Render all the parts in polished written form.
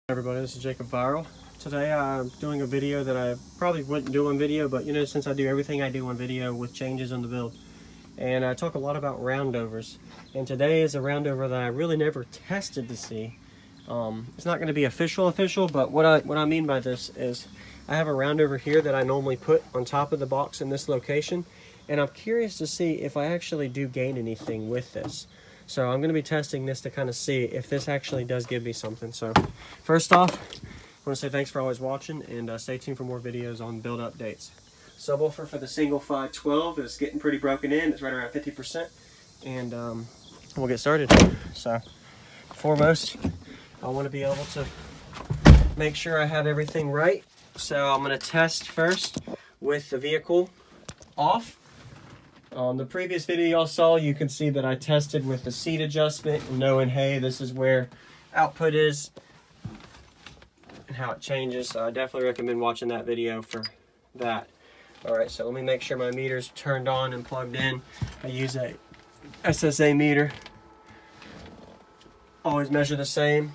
Everybody, this is Jacob Viral. Today I'm doing a video that I probably wouldn't do on video, but since I do everything I do on video with changes on the build, and I talk a lot about roundovers, and today is a roundover that I really never tested to see. It's not going to be official, but what I mean by this is I have a roundover here that I normally put on top of the box in this location, and I'm curious to see if I actually do gain anything with this. So I'm going to be testing this to kind of see if this actually does give me something. So first off, I want to say thanks for always watching, and stay tuned for more videos on build updates. Subwoofer for the single 512 is getting pretty broken in. It's right around 50%, and we'll get started. So foremost, I want to be able to make sure I have everything right. So I'm going to test first with the vehicle off. On the previous video y'all saw, you can see that I tested with the seat adjustment and knowing, hey, this is where output is and how it changes. So I definitely recommend watching that video for that. Alright, so let me make sure my meter's turned on and plugged in. I use a SSA meter. Always measure the same.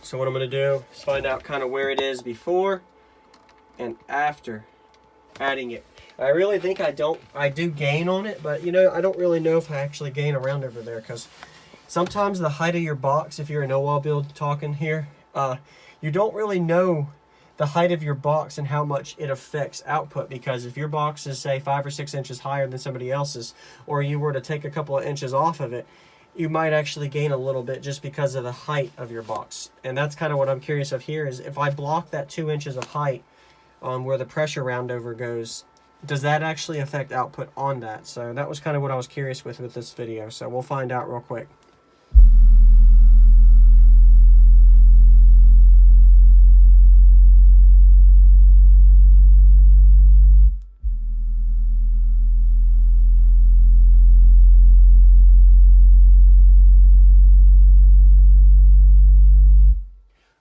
So what I'm going to do is find out kind of where it is before and after adding it. I really think I do gain on it, but I don't really know if I actually gain around over there, because sometimes the height of your box, if you're an OWL build talking here, you don't really know the height of your box and how much it affects output, because if your box is, say, 5 or 6 inches higher than somebody else's, or you were to take a couple of inches off of it, you might actually gain a little bit just because of the height of your box. And that's kind of what I'm curious of here, is if I block that 2 inches of height on where the pressure roundover goes, does that actually affect output on that? So that was kind of what I was curious with this video. So we'll find out real quick.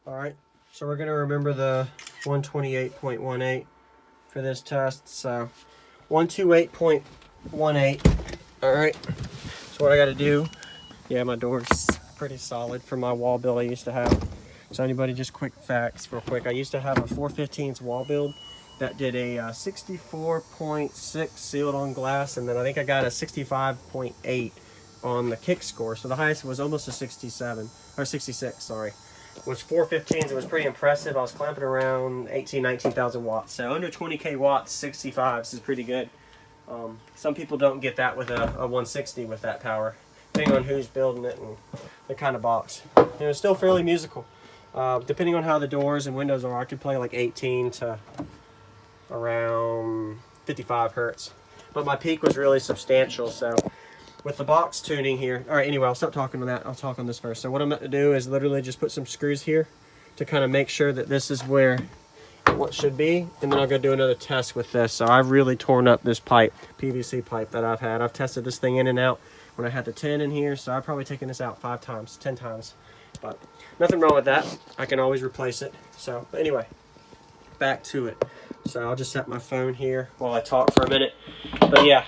All right, so we're going to remember the 128.18 for this test. So 128.18. all right, so what I got to do, yeah, my door's pretty solid for my wall build I used to have. So anybody, just quick facts real quick, I used to have a 415s wall build that did a 64.6 sealed on glass, and then I think I got a 65.8 on the kick score. So the highest was almost a 67 or 66, sorry. Which 415s, it was pretty impressive. I was clamping around 19,000 watts. So under 20k watts, 65s is pretty good. Some people don't get that with a 160 with that power, depending on who's building it and the kind of box. It's still fairly musical. Depending on how the doors and windows are, I could play like 18 to around 55 hertz. But my peak was really substantial, so with the box tuning here. All right, anyway, I'll stop talking on that. I'll talk on this first. So what I'm going to do is literally just put some screws here to kind of make sure that this is where what should be, and then I'll go do another test with this. So I've really torn up this pipe, PVC pipe that I've had. I've tested this thing in and out when I had the 10 in here, so I've probably taken this out 5 times, 10 times. But nothing wrong with that. I can always replace it. So but anyway, back to it. So I'll just set my phone here while I talk for a minute. But yeah,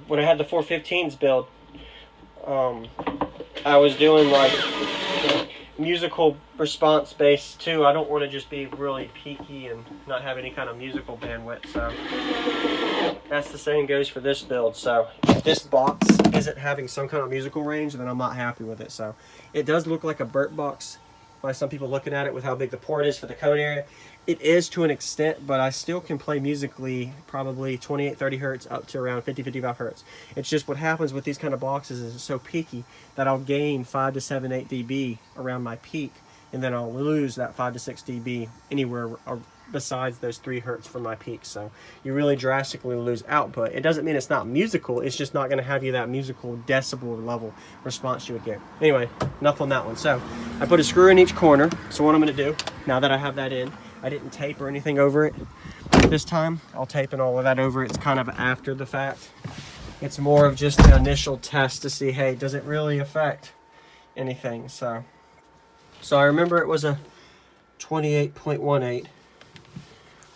when I had the 415s build, I was doing like musical response based too. I don't want to just be really peaky and not have any kind of musical bandwidth. So that's the same goes for this build. So if this box isn't having some kind of musical range, then I'm not happy with it. So it does look like a burnt box by some people looking at it with how big the port is for the cone area. It is to an extent, but I still can play musically probably 28, 30 hertz up to around 50, 55 hertz. It's just what happens with these kind of boxes is it's so peaky that I'll gain 5 to 7, 8 dB around my peak, and then I'll lose that 5 to 6 dB anywhere besides those 3 hertz from my peak. So you really drastically lose output. It doesn't mean it's not musical, it's just not going to have you that musical decibel level response you would get. Anyway, enough on that one. So I put a screw in each corner. So what I'm going to do, now that I have that in, I didn't tape or anything over it this time. I'll tape and all of that over. It's kind of after the fact. It's more of just the initial test to see, hey, does it really affect anything? So I remember it was a 28.18.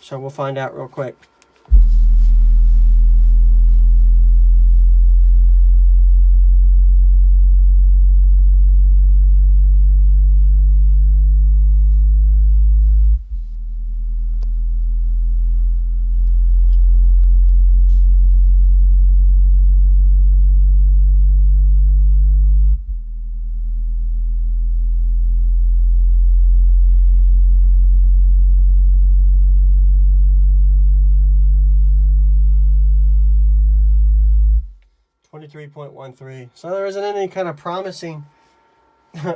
So we'll find out real quick. 33.13. So there isn't any kind of promising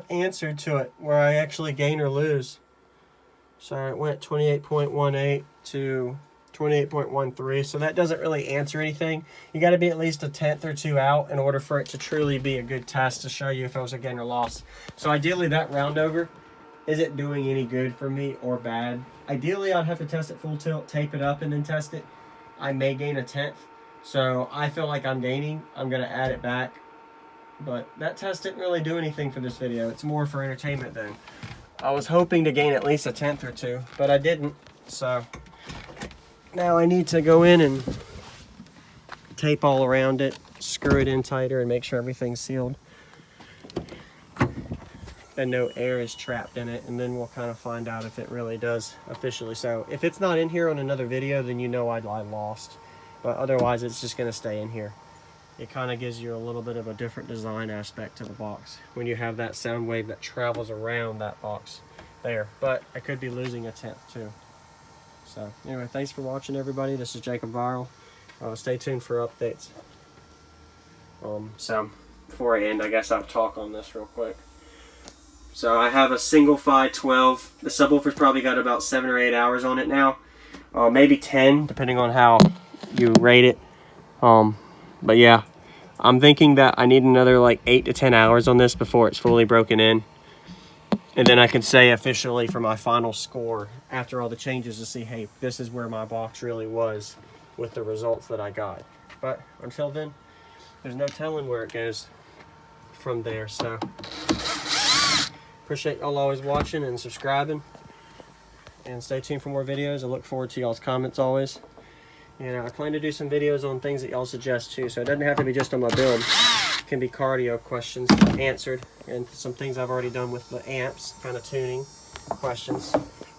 answer to it where I actually gain or lose. So it went 28.18 to 28.13. So that doesn't really answer anything. You got to be at least a tenth or two out in order for it to truly be a good test to show you if it was a gain or loss. So ideally that roundover isn't doing any good for me or bad. Ideally I'd have to test it full tilt, tape it up, and then test it. I may gain a tenth. So I feel like I'm gaining. I'm going to add it back. But that test didn't really do anything for this video. It's more for entertainment then. I was hoping to gain at least a tenth or two, but I didn't. So now I need to go in and tape all around it, screw it in tighter, and make sure everything's sealed and no air is trapped in it, and then we'll kind of find out if it really does officially. So if it's not in here on another video, then you know I lost, but otherwise it's just going to stay in here. It kind of gives you a little bit of a different design aspect to the box when you have that sound wave that travels around that box there. But I could be losing a tenth too. So anyway, thanks for watching, everybody. This is Jacob Viral. Stay tuned for updates. So before I end, I guess I'll talk on this real quick. So I have a single Phi 12. The subwoofer's probably got about 7 or 8 hours on it now. Maybe 10, depending on how you rate it. But yeah, I'm thinking that I need another like 8 to 10 hours on this before it's fully broken in. And then I can say officially for my final score after all the changes to see, hey, this is where my box really was with the results that I got. But until then, there's no telling where it goes from there. So appreciate y'all always watching and subscribing. And stay tuned for more videos. I look forward to y'all's comments always. And I plan to do some videos on things that y'all suggest too. So it doesn't have to be just on my build. It can be cardio questions answered. And some things I've already done with the amps, kind of tuning questions.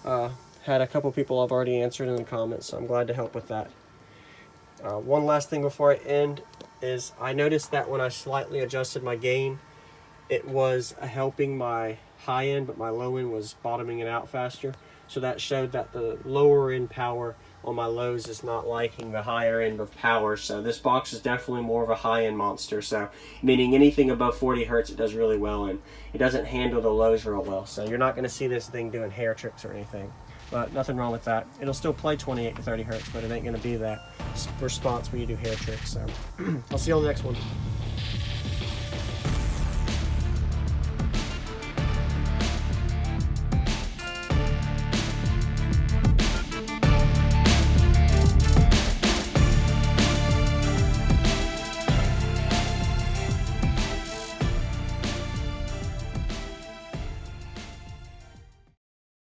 Had a couple people I've already answered in the comments, so I'm glad to help with that. One last thing before I end is I noticed that when I slightly adjusted my gain, it was helping my high end, but my low end was bottoming it out faster. So that showed that the lower end power on my lows is not liking the higher end of power. So this box is definitely more of a high-end monster. So meaning anything above 40 hertz it does really well in. It doesn't handle the lows real well. So you're not going to see this thing doing hair tricks or anything. But nothing wrong with that. It'll still play 28 to 30 hertz, but it ain't going to be that response when you do hair tricks. So I'll see you on the next one.